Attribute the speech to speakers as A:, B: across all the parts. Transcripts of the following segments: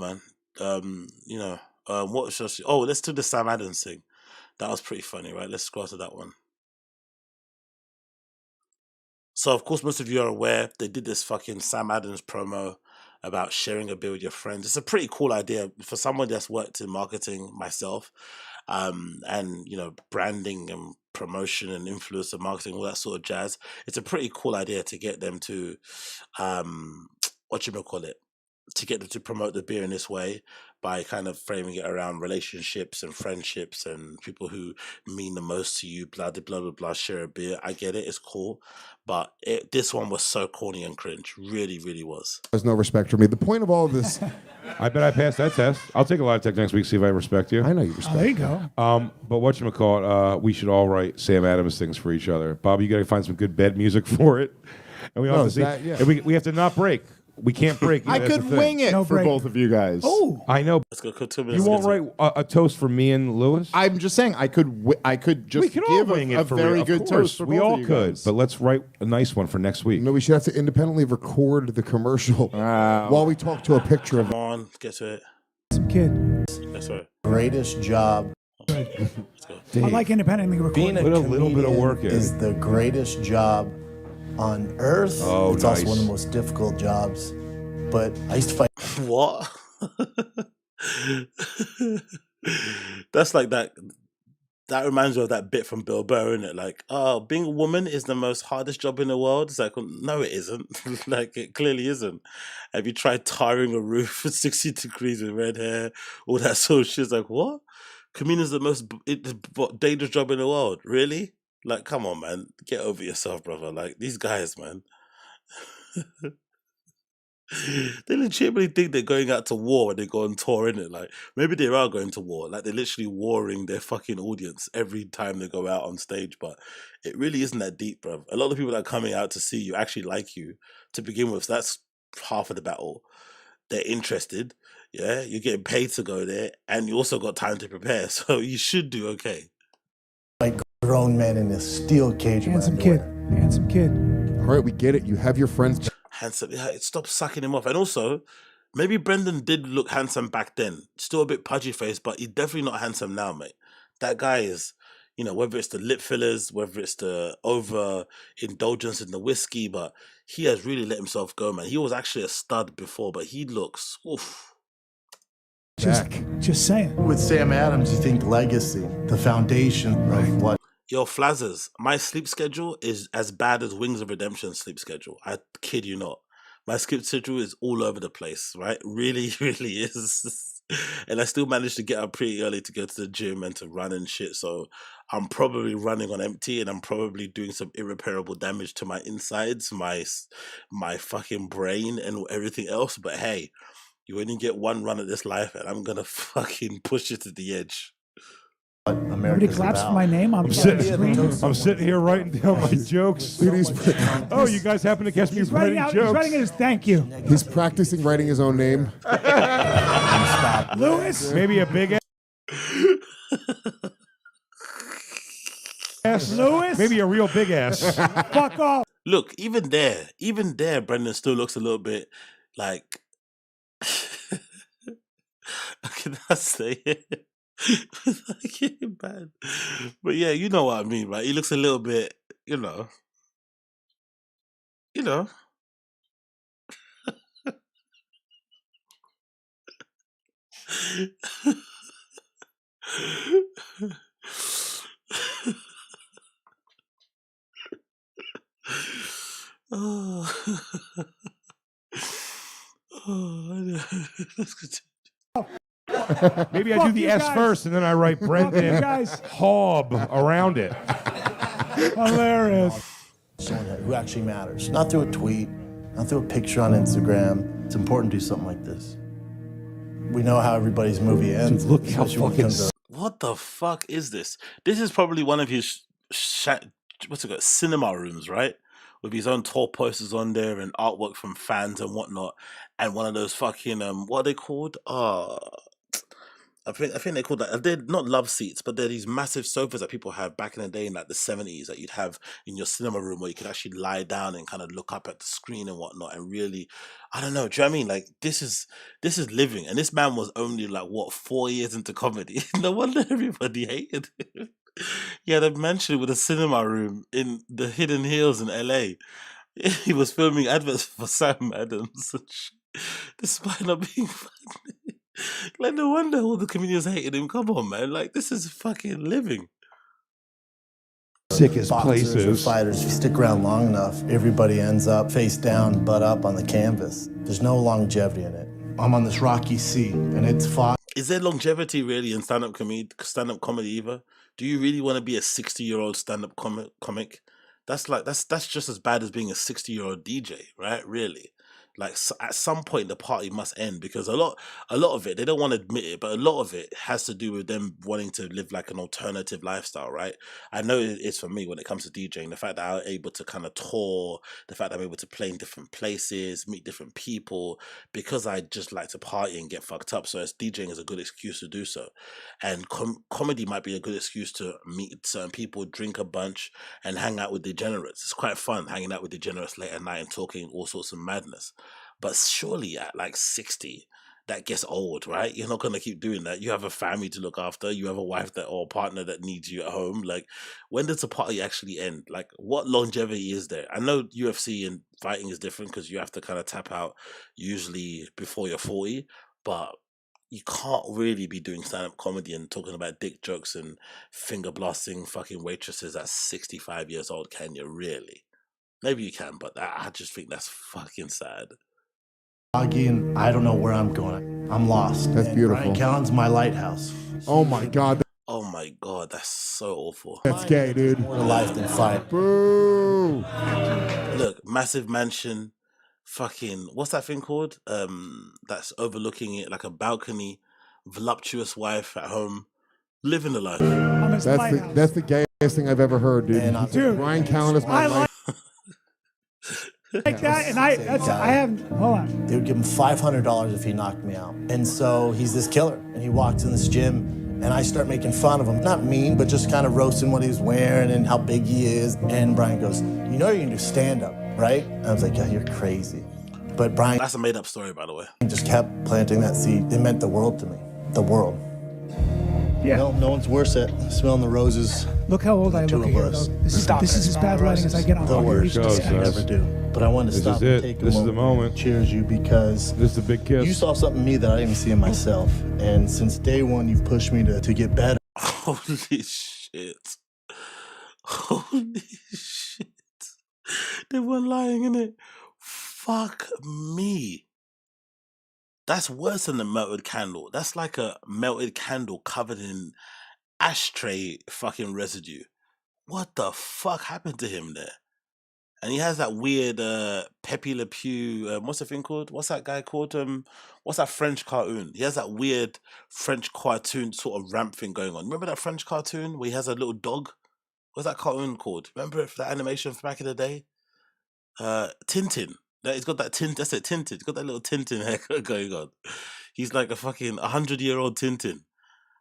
A: man. What was just? Oh, let's do the Sam Adams thing. That was pretty funny, right? Let's scroll to that one. So, of course, most of you are aware they did this fucking Sam Adams promo about sharing a beer with your friends. It's a pretty cool idea for someone that's worked in marketing myself, and branding and promotion and influencer marketing, all that sort of jazz. It's a pretty cool idea to get them to, what you call it, to get them to promote the beer in this way by kind of framing it around relationships and friendships and people who mean the most to you, blah, blah, blah, blah, share a beer. I get it. It's cool. But this one was so corny and cringe. Really, really was.
B: There's no respect for me. The point of all of this...
C: I bet I passed that test. I'll take a lot of tech next week, see if I respect you.
B: I know you respect
D: there you go.
C: But whatchamacallit, we should all write Sam Adams things for each other. Bob, you got to find some good bed music for it. And we all have to see. And we have to not break. We can't break.
E: I could wing it for both of you guys.
D: Oh,
C: I know.
A: Let's go 2 minutes.
C: You won't write a toast for me and Lewis?
E: I'm just saying I could just give a very good toast for
C: we
E: both
C: all
E: of you
C: could,
E: guys.
C: but let's write a nice one for next week.
B: No, we should have to independently record the commercial while we talk to a picture of.
A: Come on, get to it.
D: some kid.
A: That's right.
F: Greatest job.
A: Let's go.
D: I like independently recording.
F: Being
C: Put a little bit of work in.
F: is the greatest job on earth.
C: Oh,
F: it's
C: nice.
F: also one of the most difficult jobs. But I used to fight.
A: What? That's like that. That reminds me of that bit from Bill Burr, isn't it? Like, oh, being a woman is the most hardest job in the world. It's like, no, it isn't. Like, it clearly isn't. Have you tried tarring a roof at 60 degrees with red hair? All that sort of shit. It's like, what? Comedian's the most dangerous job in the world. Really? Like, come on, man. Get over yourself, brother. Like, these guys, man. They legitimately think they're going out to war when they go on tour, innit? Like, maybe they are going to war. Like, they're literally warring their fucking audience every time they go out on stage. But it really isn't that deep, bro. A lot of people that are coming out to see you actually like you to begin with. So that's half of the battle. They're interested. Yeah, you're getting paid to go there, and you also got time to prepare. So you should do okay.
F: Like grown men in a steel cage.
D: Handsome kid. Handsome kid.
B: All right, we get it. You have your friends.
A: Handsome. Yeah, stop sucking him off. And also, maybe Brendan did look handsome back then. Still a bit pudgy face, but he's definitely not handsome now, mate. That guy is, whether it's the lip fillers, whether it's the overindulgence in the whiskey, but he has really let himself go, man. He was actually a stud before, but he looks, oof.
D: Just saying.
F: With Sam Adams, you think legacy, the foundation of what.
A: Yo, Flazzers, my sleep schedule is as bad as Wings of Redemption's sleep schedule. I kid you not. My sleep schedule is all over the place, right? Really, really is. And I still manage to get up pretty early to go to the gym and to run and shit. So I'm probably running on empty, and I'm probably doing some irreparable damage to my insides, my fucking brain and everything else. But hey, you only get one run at this life, and I'm going to fucking push it to the edge.
D: Nobody claps for my name. I'm
C: sitting here writing down my jokes. Oh, you guys happen to catch me writing jokes.
D: He's writing his thank you.
B: He's practicing writing his own name.
D: Lewis.
C: Maybe a big ass.
D: Lewis.
C: Maybe a real big ass.
D: Fuck off.
A: Look, even there, Brendan still looks a little bit like. Can I say it? Like, bad. But yeah, you know what I mean, right? He looks a little bit, Oh, let's continue.
C: Maybe I do the S first, and then I write Brendan Schaub around it.
D: Hilarious.
F: Someone who actually matters. Not through a tweet, not through a picture on Instagram. It's important to do something like this. We know how everybody's movie ends.
C: Look how fucking...
A: What the fuck is this? This is probably one of his cinema rooms, right? With his own tour posters on there and artwork from fans and whatnot, and one of those fucking what are they called? I think they called that. They're not love seats, but they're these massive sofas that people have back in the day in like the 70s that you'd have in your cinema room where you could actually lie down and kind of look up at the screen and whatnot. And really, I don't know. Do you know what I mean? Like this is living. And this man was only like what 4 years into comedy. No wonder everybody hated him. He had a mansion with a cinema room in the Hidden Hills in LA. He was filming adverts for Sam Adams and shit, despite not being funny. Like, no wonder all the comedians hated him. Come on, man. Like, this is fucking living.
C: Sickest
F: Boxers or
C: places.
F: fighters, if you stick around long enough, everybody ends up face down, butt up on the canvas. There's no longevity in it. I'm on this rocky sea, and it's fought.
A: Is there longevity really in stand-up comedy either? Do you really want to be a 60-year-old stand-up comic? That's just as bad as being a 60-year-old DJ, right? Really. Like at some point the party must end, because a lot of it, they don't want to admit it, but a lot of it has to do with them wanting to live like an alternative lifestyle, right? I know it is for me when it comes to DJing, the fact that I'm able to kind of tour, the fact that I'm able to play in different places, meet different people, because I just like to party and get fucked up. So DJing is a good excuse to do so. And comedy might be a good excuse to meet certain people, drink a bunch, and hang out with degenerates. It's quite fun hanging out with degenerates late at night and talking all sorts of madness. But surely at like 60, that gets old, right? You're not going to keep doing that. You have a family to look after. You have a wife or partner that needs you at home. Like, when does the party actually end? Like, what longevity is there? I know UFC and fighting is different because you have to kind of tap out usually before you're 40, but you can't really be doing stand-up comedy and talking about dick jokes and finger blasting fucking waitresses at 65 years old, can you really? Maybe you can, but I just think that's fucking sad.
F: And I don't know where I'm going. I'm lost.
B: That's beautiful.
F: Bryan Callen's my lighthouse.
B: Oh my God.
A: Oh my God, that's so awful.
B: That's gay, dude.
F: More to life than fight.
B: Boo.
A: Look, massive mansion, fucking, what's that thing called? That's overlooking it, like a balcony, voluptuous wife at home, living the life.
B: That's the gayest thing I've ever heard, dude.
D: Dude,
B: Bryan Callen is my life.
D: Like that, and I have, hold on.
F: They would give him $500 if he knocked me out. And so he's this killer, and he walks in this gym, and I start making fun of him. Not mean, but just kind of roasting what he's wearing and how big he is. And Bryan goes, you know you're gonna do stand-up, right? And I was like, yeah, you're crazy. But Bryan...
A: That's a made-up story, by the way.
F: Just kept planting that seed. It meant the world to me. The world.
D: Yeah.
F: No one's worse at smelling the roses.
D: Look how old I look here. This is as bad lighting as I get on.
F: The worst.
C: Goes,
F: I never do. But I wanted to
C: This
F: stop
C: is
F: and
C: it.
F: take a
C: This is
F: moment
C: the moment.
F: and cheers you, because
C: This is the big kiss.
F: you saw something in me that I didn't even see in myself. And since day one, you've pushed me to get better.
A: Holy shit. Holy shit. They weren't lying, innit? Fuck me. That's worse than a melted candle. That's like a melted candle covered in ashtray fucking residue. What the fuck happened to him there? And he has that weird Pepe Le Pew, what's the thing called? What's that guy called? What's that French cartoon? He has that weird French cartoon sort of ramp thing going on. Remember that French cartoon where he has a little dog? What's that cartoon called? Remember that animation from back in the day? Tintin. He's got that Tintin. That's it, Tintin. He's got that little Tintin haircut going on. He's like a fucking 100-year-old Tintin.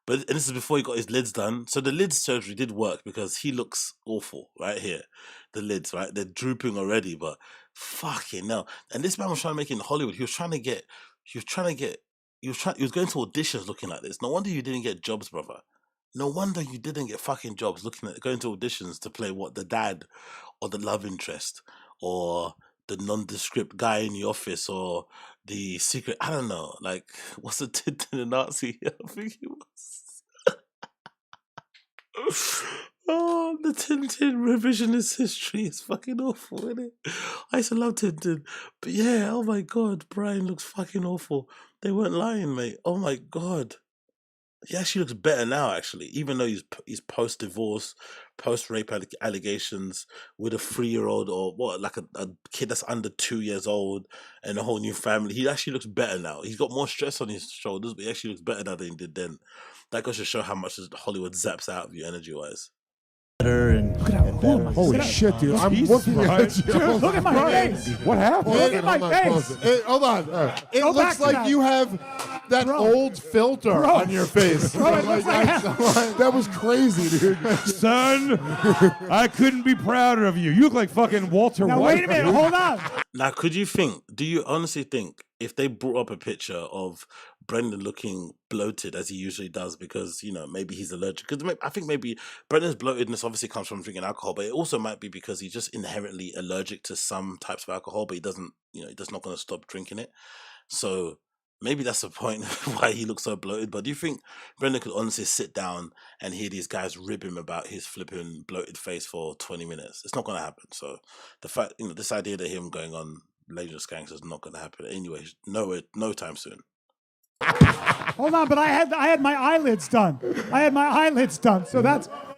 A: And this is before he got his lids done. So the lids surgery did work because he looks awful right here. The lids, right? They're drooping already, but fucking no. And this man was trying to make it in Hollywood. He was going to auditions looking like this. No wonder you didn't get jobs, brother. No wonder you didn't get fucking jobs going to auditions to play the dad or the love interest or the nondescript guy in the office or the secret, I don't know, like, what's the Tintin the Nazi? I think he was. Oh, the Tintin revisionist history is fucking awful, isn't it? I used to love Tintin. But yeah, oh my God, Bryan looks fucking awful. They weren't lying, mate. Oh my God. He actually looks better now, actually, even though he's post-divorce, post-rape allegations with a 3-year-old or what, like a kid that's under 2 years old and a whole new family. He actually looks better now. He's got more stress on his shoulders, but he actually looks better now than he did then. That goes to show how much Hollywood zaps out of you energy-wise.
F: And better.
B: Holy shit, dude. I'm
C: Jesus
B: looking
C: Christ.
B: at you.
D: Dude, look at my face.
C: What happened?
D: Look at my face.
E: Hold on. It
D: Go back
E: looks
D: to
E: like
D: that.
E: you have that old filter on your face.
D: Bro, it looks like
B: That was crazy, dude.
C: Son, I couldn't be prouder of you. You look like fucking Walter
D: Now,
C: White.
D: wait a minute.
C: dude.
D: Hold on.
A: Now, do you honestly think if they brought up a picture of Brendan looking bloated as he usually does because, maybe he's allergic? Because I think maybe Brendan's bloatedness obviously comes from drinking alcohol, but it also might be because he's just inherently allergic to some types of alcohol, but he doesn't, he's not going to stop drinking it. So maybe that's the point why he looks so bloated. But do you think Brendan could honestly sit down and hear these guys rib him about his flipping bloated face for 20 minutes? It's not going to happen. So the fact, this idea that him going on Legend of Skanks is not going to happen anyway. No time soon.
D: Hold on, but I had my eyelids done. So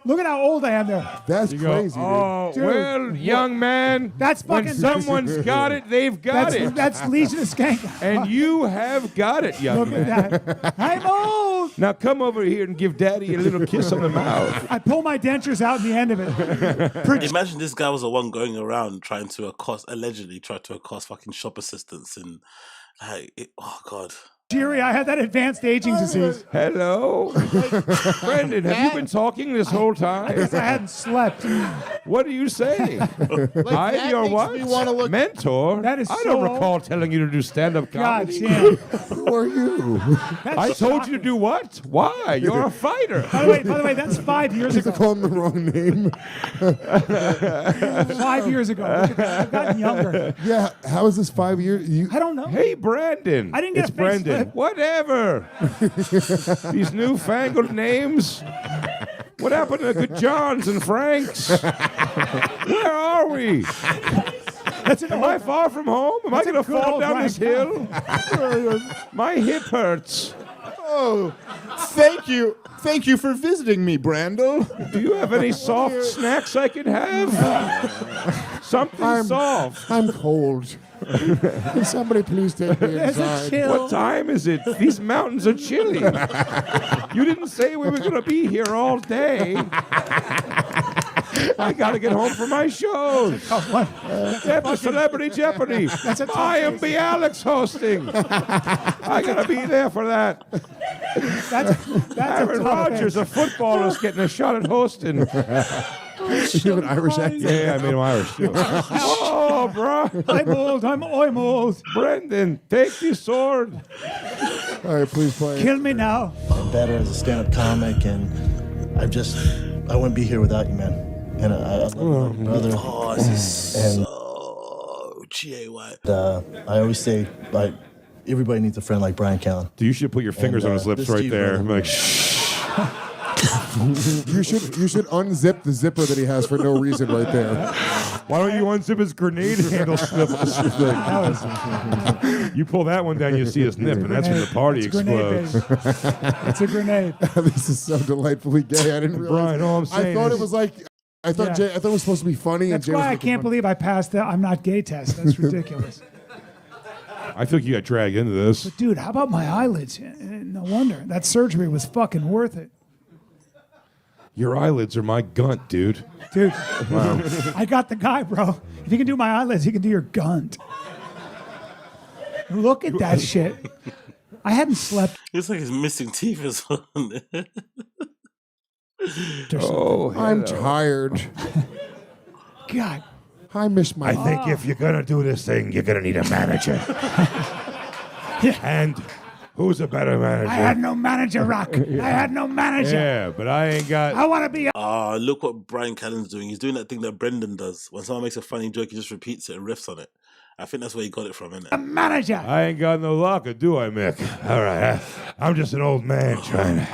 D: look at how old I am there.
B: That's crazy,
C: Oh,
D: Dude,
C: well, young man,
D: That's
C: when
D: fucking-
C: someone's got it, they've got it.
D: That's Legion of Skank.
C: And you have got it, young
D: Look
C: man.
D: at that. I'm old.
C: Now come over here and give Daddy a little kiss on the mouth.
D: I pull my dentures out in the end of it.
A: Imagine this guy was the one going around allegedly try to accost fucking shop assistants and oh God.
D: Jerry, I had that advanced aging disease.
C: Hello? Brendan, have you been talking this whole time?
D: Because I hadn't slept.
C: What are you saying? I'm your what? Mentor?
D: That is
C: I
D: so
C: don't
D: old.
C: recall telling you to do stand-up
D: God
C: comedy.
D: damn.
B: Who are you?
C: I told you to do what? Why? You're a fighter.
D: By the way, that's 5 years
B: To
D: ago.
B: call him the wrong name.
D: 5 years ago. Look at that. I've gotten younger.
B: Yeah, how is this 5 years?
D: I don't know.
C: Hey, Brandon.
D: I didn't get
C: it's
D: a
C: Brendan.
D: facelift.
C: Whatever. These newfangled names. What happened to the good Johns and Franks? Where are we? Am I far from home? Am I going to fall down this hill? My hip hurts.
E: Oh, thank you. Thank you for visiting me, Brando.
C: Do you have any soft snacks I can have? Something soft.
B: I'm cold. Can somebody please take me inside?
C: What time is it? These mountains are chilly. You didn't say we were going to be here all day. I got to get home for my shows. Celebrity Jeopardy. I am B. Alex hosting. I got to be there for that.
D: That's
C: Aaron Rodgers, a footballer, is getting a shot at hosting.
B: You have an Irish accent.
C: Yeah, I made him Irish too. Oh, bro.
D: I'm old.
C: Brendan, take the sword.
B: All right, please play.
D: Kill me now.
F: I'm better as a stand-up comic, and I wouldn't be here without you, man. And I love you, like a brother.
A: Oh, this is
F: And-
A: so GAY.
F: I always say, like, everybody needs a friend like Bryan Callen.
C: You should put your fingers on his lips
F: this
C: right
F: Steve
C: there.
F: Brennan.
C: I'm like, shh.
B: You should unzip the zipper that he has for no reason right there.
C: Why don't you unzip his grenade handle slip? You pull that one down, you see his nip, and that's when the party
D: It's a grenade,
C: explodes.
D: baby. It's a grenade.
B: This is so delightfully gay. I didn't realize.
C: Brian, all I'm saying
B: I thought
C: is-
B: it was like. I thought
D: Yeah.
B: I thought it was supposed to be funny.
D: That's
B: and Jay was
D: why I
B: making
D: can't
B: fun.
D: believe I passed the I'm not gay test. That's ridiculous.
C: I think you got dragged into this.
D: Dude, how about my eyelids? No wonder. That surgery was fucking worth it.
C: Your eyelids are my gunt, dude.
D: Dude, I got the guy, bro. If he can do my eyelids, he can do your gunt. Look at that shit. I hadn't slept.
A: It's like his missing teeth is on there.
C: Oh,
B: I'm tired.
D: God.
B: I miss my.
C: I think if you're going to do this thing, you're going to need a manager. And who's a better manager?
D: I had no manager, Rock. I had no manager.
C: Yeah, but I ain't got...
D: I want to be.
A: Look what Bryan Callen's doing. He's doing that thing that Brendan does. When someone makes a funny joke, he just repeats it and riffs on it. I think that's where he got it from, isn't
D: A
A: it?
D: manager.
C: I ain't got no locker, do I, Mick? All right, I'm just an old man trying to...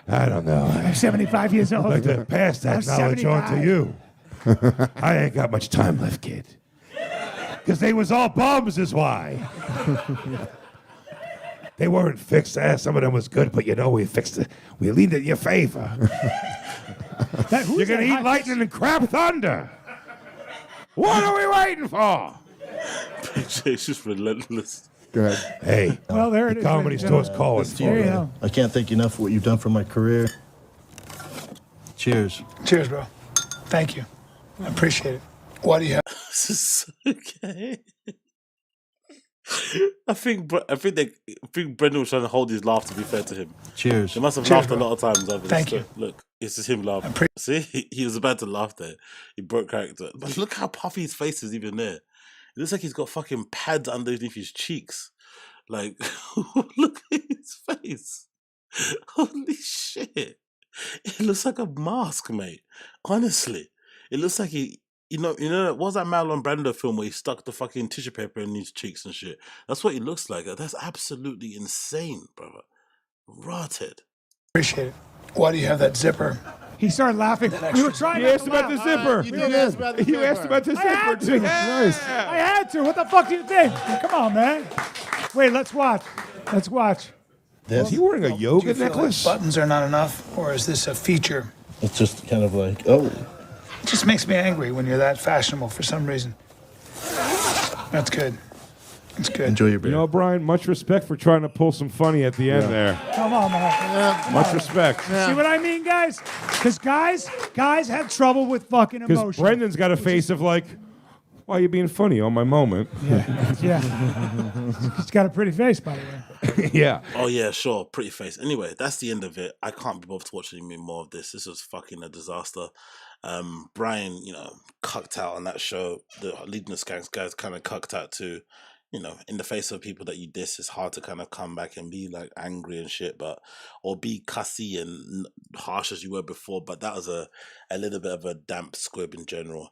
C: I don't know.
D: I'm 75 years old.
C: I'd like to pass that
D: I'm
C: knowledge on
D: 75.
C: to you. I ain't got much time left, kid. Because they was all bums is why. They weren't fixed. Some of them was good, but we fixed it. We leaned in your favor. You're going to eat lightning and crap thunder. What are we waiting for?
A: It's just relentless.
B: Go ahead.
C: Hey,
D: Well, there it is.
C: comedy
D: ladies and
C: store's
D: gentlemen.
C: calling
F: This to
C: for
F: you,
D: There you
C: you.
F: brother.
D: go.
F: I can't thank you enough for what you've done for my career. Cheers.
D: Cheers, bro. Thank you.
G: I appreciate it. Why do you have?
A: This is okay. I think Brendan was trying to hold his laugh. To be fair to him,
F: Cheers.
A: he must have
G: Cheers,
A: laughed
G: bro.
A: a lot of times over
G: Thank
A: this.
G: you.
A: Look, it's just him laughing. See, he was about to laugh there. He broke character. But look how puffy his face is even there. It looks like he's got fucking pads underneath his cheeks. Like, look at his face. Holy shit. It looks like a mask, mate. Honestly. It looks like what was that Marlon Brando film where he stuck the fucking tissue paper in his cheeks and shit? That's what he looks like. That's absolutely insane, brother. Rotted.
G: Appreciate it. Why do you have that zipper?
D: He started laughing. We were trying
C: You
D: not
C: asked
D: to
C: about the
D: laugh.
C: zipper.
E: You did ask about the
C: You asked about the
D: I had
C: zipper.
D: to.
B: Nice.
D: I had to. What the fuck do you think? Come on, man. Wait, let's watch. Let's watch.
C: Is he wearing a
G: Do
C: yoga
G: you feel like
C: necklace?
G: buttons are not enough, or is this a feature?
F: It's just kind of like, oh.
G: It just makes me angry when you're that fashionable for some reason. That's good. That's good.
F: Enjoy your beer.
C: You know, Brian, much respect for trying to pull some funny at the end there.
D: Come on, man.
C: Much respect.
D: See what I mean, guys? Because guys have trouble with fucking
C: Because
D: emotion.
C: Brendan's got a face of like, why are you being funny on my moment?
D: Yeah. He's got a pretty face, by the way.
C: Yeah.
A: Oh yeah, sure, pretty face. Anyway, that's the end of it. I can't be bothered to watch any more of this. This was fucking a disaster. Bryan, cucked out on that show. The leading the Skanks guys kind of cucked out too. In the face of people that you diss, it's hard to kind of come back and be like angry and shit, or be cussy and harsh as you were before. But that was a little bit of a damp squib in general.